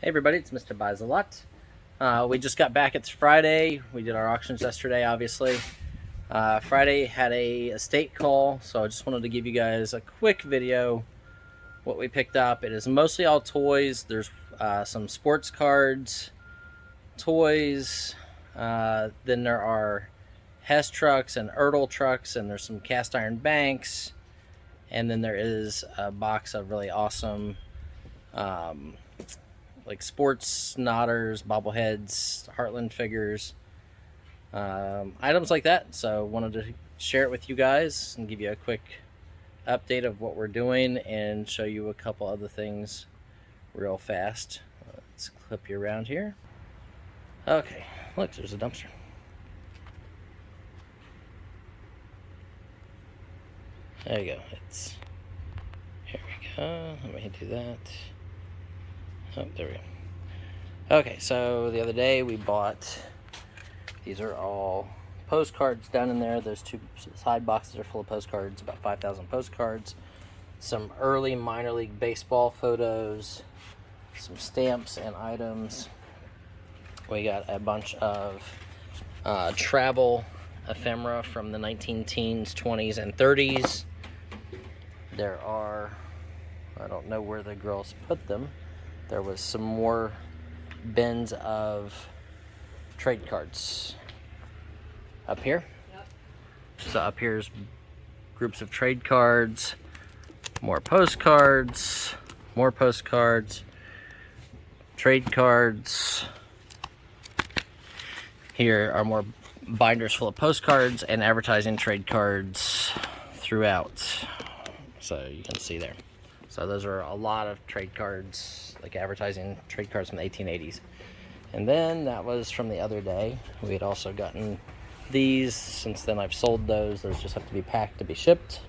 Hey everybody, it's Mr. Buys a Lot. We just got back. It's Friday. We did our auctions yesterday, obviously. Friday had a estate call, so I just wanted to give you guys a quick video what we picked up. It is mostly all toys. There's some sports cards, toys. Then there are Hess trucks and Ertl trucks, and there's some cast iron banks. And then there is a box of really awesome like sports knotters, bobbleheads, Heartland figures, items like that. So wanted to share it with you guys and give you a quick update of what we're doing and show you a couple other things real fast. Let's clip you around here. Okay, look, there's a dumpster. There you go. Here we go. Let me do that. Oh, there we go. Okay, so the other day we bought, these are all postcards down in there. Those two side boxes are full of postcards, about 5,000 postcards. Some early minor league baseball photos, some stamps and items. We got a bunch of travel ephemera from the 19-teens, 20s, and 30s. There are, I don't know where the girls put them. There was some more bins of trade cards up here. Yep. So up here's groups of trade cards, more postcards, trade cards. Here are more binders full of postcards and advertising trade cards throughout. So you can see there. So those are a lot of trade cards, like advertising trade cards from the 1880s. And then that was from the other day. We had also gotten these. Since then I've sold those. Those just have to be packed to be shipped.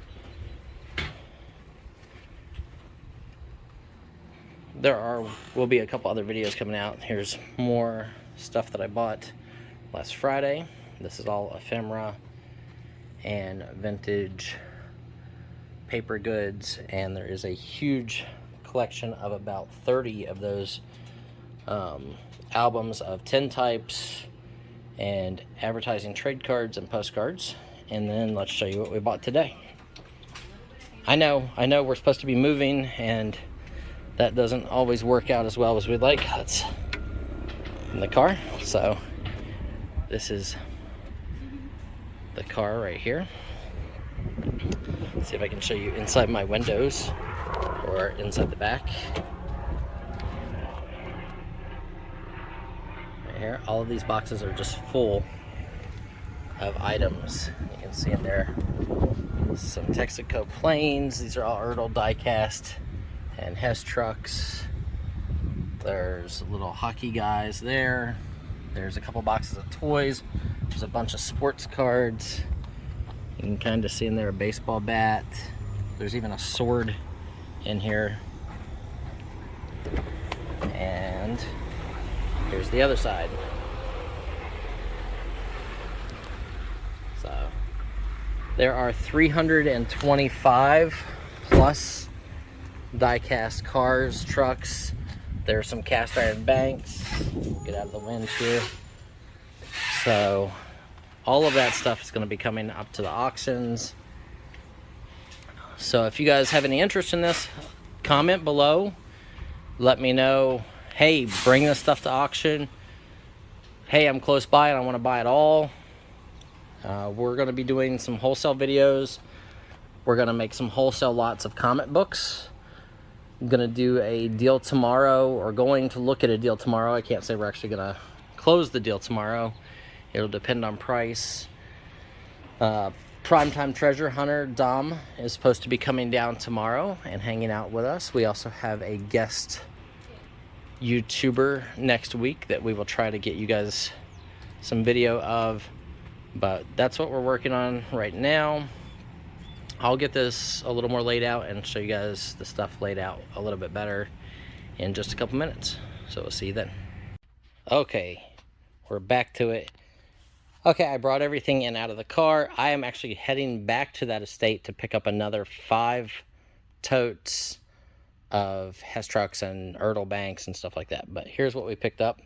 Will be a couple other videos coming out. Here's more stuff that I bought last Friday. This is all ephemera and vintage paper goods, and there is a huge collection of about 30 of those albums of tintypes and advertising trade cards and postcards. And then let's show you what we bought today. I know we're supposed to be moving, and that doesn't always work out as well as we'd like. That's in the car. So this is the car right here. Let's see if I can show you inside my windows or inside the back. Right here, all of these boxes are just full of items. You can see in there some Texaco planes. These are all Ertl die-cast and Hess trucks. There's little hockey guys there. There's a couple boxes of toys. There's a bunch of sports cards. You can kind of see in there a baseball bat. There's even a sword in here. And here's the other side. So there are 325 plus die-cast cars, trucks. There's some cast iron banks. Get out of the wind here. So all of that stuff is going to be coming up to the auctions. So if you guys have any interest in this, comment below. Let me know, hey, bring this stuff to auction. Hey, I'm close by and I want to buy it all. We're going to be doing some wholesale videos. We're going to make some wholesale lots of comic books. I'm going to do a deal tomorrow, or going to look at a deal tomorrow. I can't say we're actually going to close the deal tomorrow. It'll depend on price. Primetime Treasure Hunter Dom is supposed to be coming down tomorrow and hanging out with us. We also have a guest YouTuber next week that we will try to get you guys some video of. But that's what we're working on right now. I'll get this a little more laid out and show you guys the stuff laid out a little bit better in just a couple minutes. So we'll see you then. Okay, we're back to it. Okay, I brought everything in out of the car. I am actually heading back to that estate to pick up another 5 totes of Hess trucks and Ertl banks and stuff like that. But here's what we picked up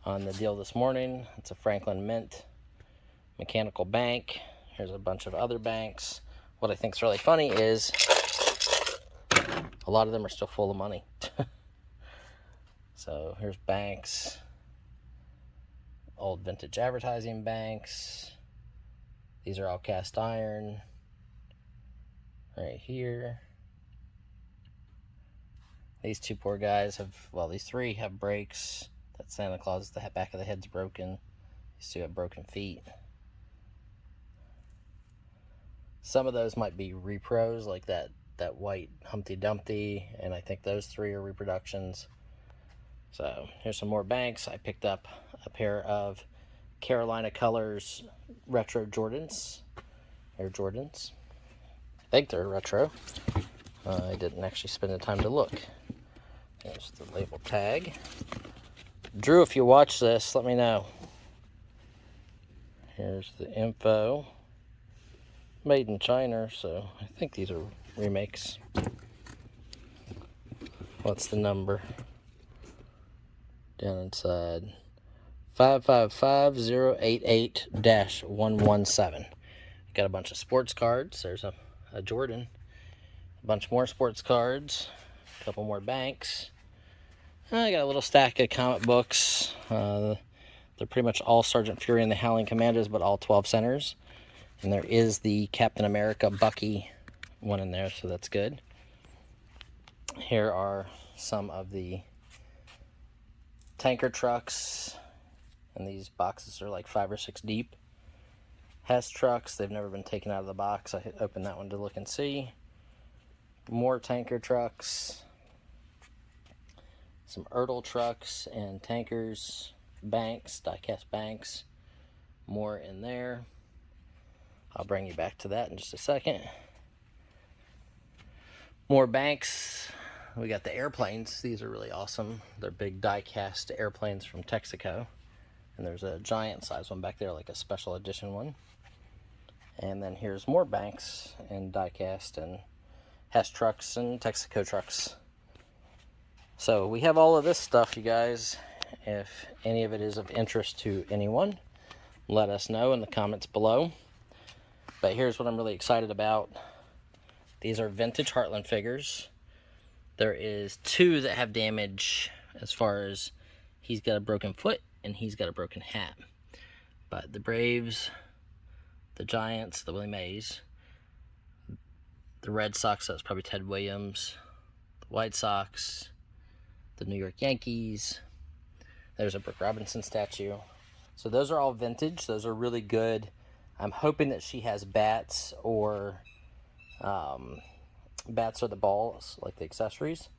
on the deal this morning. It's a Franklin Mint mechanical bank. Here's a bunch of other banks. What I think is really funny is a lot of them are still full of money. So here's banks, old vintage advertising banks. These are all cast iron right here. These two poor guys have, well, these three have breaks. That Santa Claus, the back of the head's broken. These two have broken feet. Some of those might be repros, like that white Humpty Dumpty, and I think those three are reproductions. So here's some more banks. I picked up a pair of Carolina Colors retro Jordans, Air Jordans. I think they're retro. I didn't actually spend the time to look. There's the label tag. Drew, if you watch this, let me know. Here's the info. Made in China, so I think these are remakes. What's the number? Down inside. 555088-117. Got a bunch of sports cards. There's a Jordan. A bunch more sports cards. A couple more banks. I got a little stack of comic books. They're pretty much all Sergeant Fury and the Howling Commandos, but all 12 centers. And there is the Captain America Bucky one in there, so that's good. Here are some of the tanker trucks, and these boxes are like 5 or 6 deep. Hess trucks, they've never been taken out of the box. I opened that one to look and see. More tanker trucks. Some Ertl trucks and tankers, banks, die-cast banks. More in there. I'll bring you back to that in just a second. More banks. We got the airplanes. These are really awesome. They're big die-cast airplanes from Texaco. And there's a giant size one back there, like a special edition one. And then here's more banks and die-cast and Hess trucks and Texaco trucks. So we have all of this stuff, you guys. If any of it is of interest to anyone, let us know in the comments below. But here's what I'm really excited about. These are vintage Heartland figures. There is 2 that have damage, as far as he's got a broken foot and he's got a broken hat. But the Braves, the Giants, the Willie Mays, the Red Sox, that's probably Ted Williams, the White Sox, the New York Yankees. There's a Brooke Robinson statue. So those are all vintage. Those are really good. I'm hoping that she has bats or the balls, like the accessories,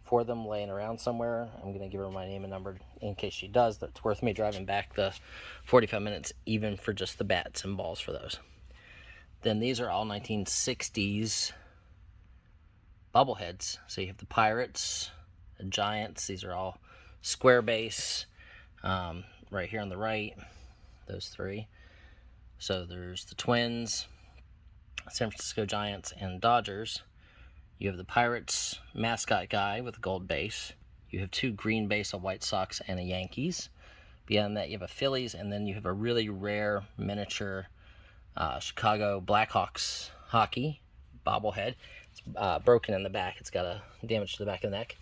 for them laying around somewhere. I'm going to give her my name and number in case she does. That's worth me driving back the 45 minutes, even for just the bats and balls for those. Then these are all 1960s bobbleheads. So you have the Pirates, the Giants. These are all square base. Right here on the right, those 3. So there's the Twins, San Francisco Giants, and Dodgers. You have the Pirates mascot guy with a gold base. You have 2 green base, a White Sox, and a Yankees. Beyond that, you have a Phillies, and then you have a really rare miniature Chicago Blackhawks hockey bobblehead. It's broken in the back. It's got a damage to the back of the neck.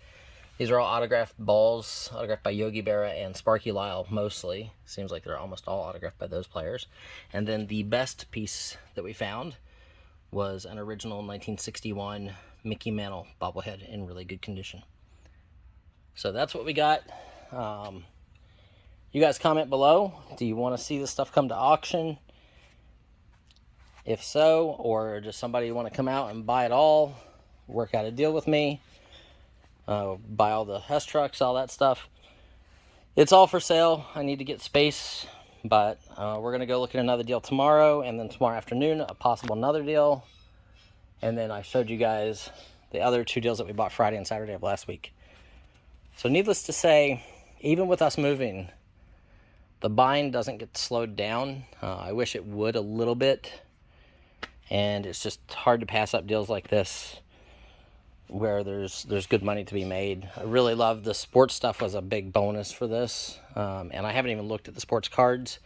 These are all autographed balls, autographed by Yogi Berra and Sparky Lyle, mostly. Seems like they're almost all autographed by those players. And then the best piece that we found was an original 1961 Mickey Mantle bobblehead in really good condition. So that's what we got. You guys comment below. Do you want to see this stuff come to auction? If so, or does somebody want to come out and buy it all, work out a deal with me? Buy all the Hess trucks, all that stuff. It's all for sale. I need to get space, but we're going to go look at another deal tomorrow, and then tomorrow afternoon, a possible another deal. And then I showed you guys the other 2 deals that we bought Friday and Saturday of last week. So needless to say, even with us moving, the buying doesn't get slowed down. I wish it would a little bit. And it's just hard to pass up deals like this where there's good money to be made. I really love the sports stuff, was a big bonus for this. And I haven't even looked at the sports cards.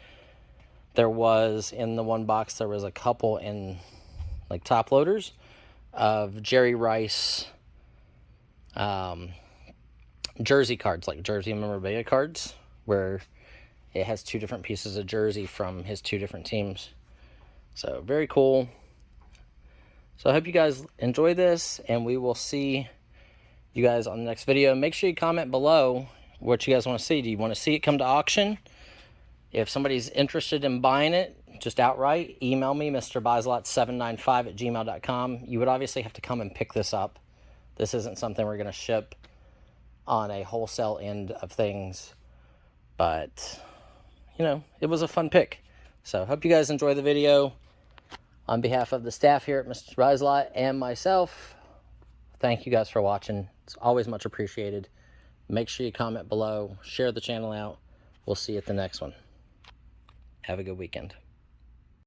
There was, in the one box, there was a couple in like top loaders of Jerry Rice jersey cards, like jersey memorabilia cards, where it has 2 different pieces of jersey from his 2 different teams. So very cool. So I hope you guys enjoy this, and we will see you guys on the next video. Make sure you comment below what you guys want to see. Do you want to see it come to auction? If somebody's interested in buying it, just outright, email me, mrbislot795@gmail.com. You would obviously have to come and pick this up. This isn't something we're going to ship on a wholesale end of things. But, you know, it was a fun pick. So, hope you guys enjoy the video. On behalf of the staff here at Mr. Bislot and myself, thank you guys for watching. It's always much appreciated. Make sure you comment below. Share the channel out. We'll see you at the next one. Have a good weekend.